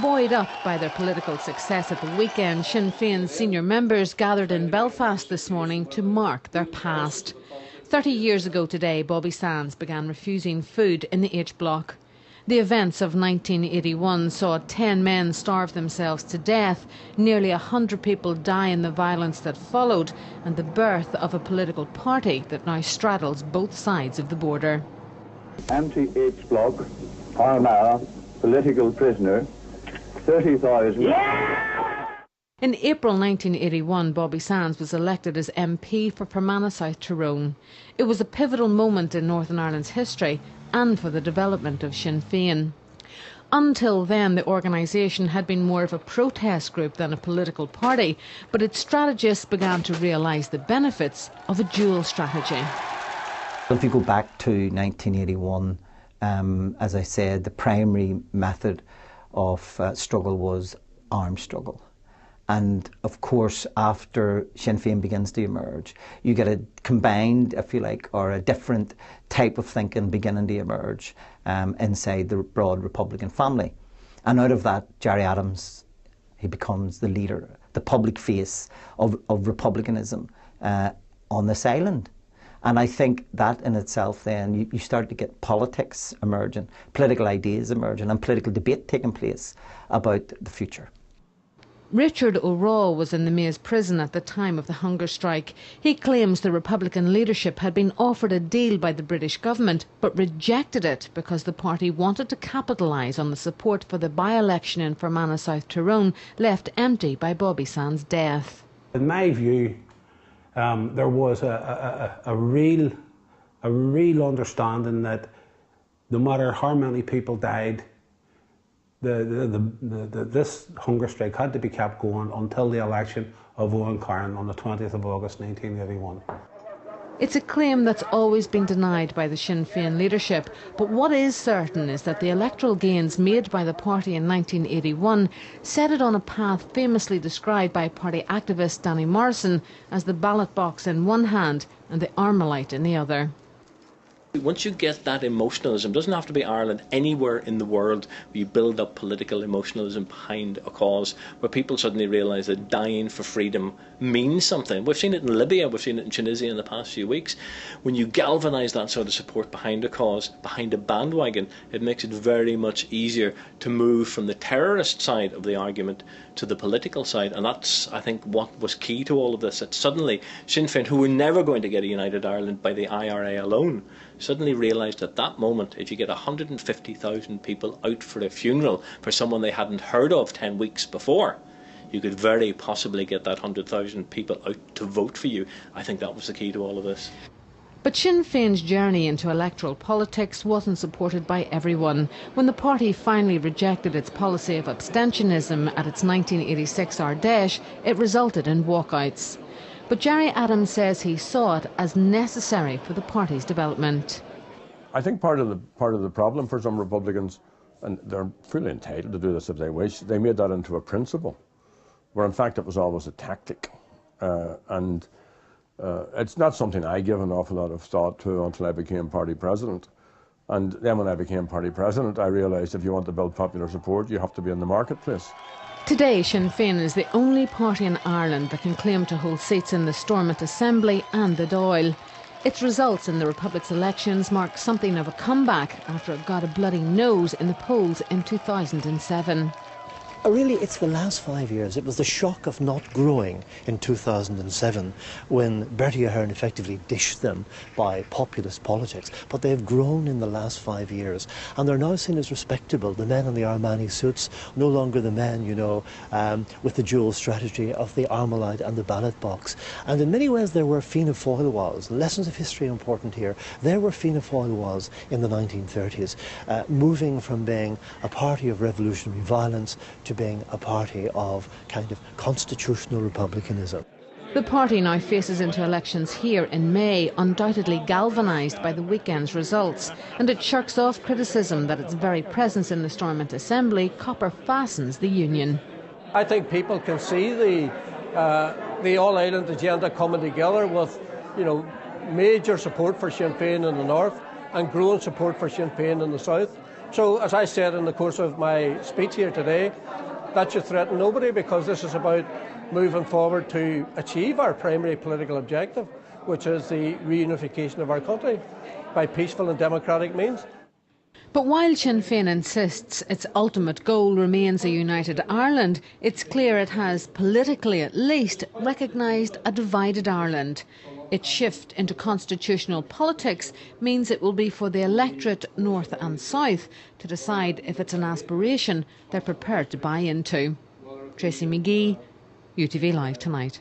Buoyed up by their political success at the weekend, Sinn Féin senior members gathered in Belfast this morning to mark their past. 30 years ago today, Bobby Sands began refusing food in the H Block. The events of 1981 saw 10 men starve themselves to death, nearly 100 people die in the violence that followed, and the birth of a political party that now straddles both sides of the border. Anti-H Block, Armagh, political prisoner, 30,000. In April 1981, Bobby Sands was elected as MP for Fermanagh South Tyrone. It was a pivotal moment in Northern Ireland's history and for the development of Sinn Féin. Until then, the organisation had been more of a protest group than a political party, but its strategists began to realise the benefits of a dual strategy. If you go back to 1981, as I said, the primary method of struggle was armed struggle. And of course, after Sinn Féin begins to emerge, you get a combined, if you like, or a different type of thinking beginning to emerge inside the broad Republican family. And out of that, Gerry Adams, he becomes the leader, the public face of republicanism on this island. And I think that in itself then, you start to get politics emerging, political ideas emerging, and political debate taking place about the future. Richard O'Raw was in the Maze prison at the time of the hunger strike. He claims the Republican leadership had been offered a deal by the British government but rejected it because the party wanted to capitalise on the support for the by-election in Fermanagh South Tyrone left empty by Bobby Sands' death. In my view, there was a real understanding that no matter how many people died, this hunger strike had to be kept going until the election of Owen Cairn on the 20th of August 1981. It's a claim that's always been denied by the Sinn Féin leadership, but what is certain is that the electoral gains made by the party in 1981 set it on a path famously described by party activist Danny Morrison as the ballot box in one hand and the Armalite in the other. Once you get that emotionalism, it doesn't have to be Ireland, anywhere in the world where you build up political emotionalism behind a cause, where people suddenly realise that dying for freedom means something. We've seen it in Libya, we've seen it in Tunisia in the past few weeks. When you galvanise that sort of support behind a cause, behind a bandwagon, it makes it very much easier to move from the terrorist side of the argument to the political side. And that's, I think, what was key to all of this, that suddenly Sinn Féin, who were never going to get a united Ireland by the IRA alone, suddenly realised at that moment, if you get 150,000 people out for a funeral for someone they hadn't heard of 10 weeks before, you could very possibly get that 100,000 people out to vote for you. I think that was the key to all of this. But Sinn Féin's journey into electoral politics wasn't supported by everyone. When the party finally rejected its policy of abstentionism at its 1986 Ardèche, it resulted in walkouts. But Gerry Adams says he saw it as necessary for the party's development. I think part of the problem for some Republicans, and they're fully entitled to do this if they wish, they made that into a principle, where in fact it was always a tactic. It's not something I give an awful lot of thought to until I became party president. And then when I became party president, I realised if you want to build popular support, you have to be in the marketplace. Today, Sinn Féin is the only party in Ireland that can claim to hold seats in the Stormont Assembly and the Dáil. Its results in the Republic's elections mark something of a comeback after it got a bloody nose in the polls in 2007. Really, it's the last 5 years. It was the shock of not growing in 2007 when Bertie Ahern effectively dished them by populist politics. But they've grown in the last 5 years, and they're now seen as respectable. The men in the Armani suits, no longer the men, you know, with the dual strategy of the Armalite and the ballot box. And in many ways, there were Fianna Fáil was. Lessons of history are important here. There were Fianna Fáil was in the 1930s, moving from being a party of revolutionary violence to being a party of kind of constitutional republicanism. The party now faces into elections here in May, undoubtedly galvanised by the weekend's results, and it shirks off criticism that its very presence in the Stormont Assembly copper fastens the union. I think people can see the all-Ireland agenda coming together with, you know, major support for Sinn Féin in the north and growing support for Sinn Féin in the south. So, as I said in the course of my speech here today, that should threaten nobody, because this is about moving forward to achieve our primary political objective, which is the reunification of our country by peaceful and democratic means. But while Sinn Féin insists its ultimate goal remains a united Ireland, it's clear it has, politically at least, recognised a divided Ireland. Its shift into constitutional politics means it will be for the electorate, north and south, to decide if it's an aspiration they're prepared to buy into. Tracy McGee, UTV Live Tonight.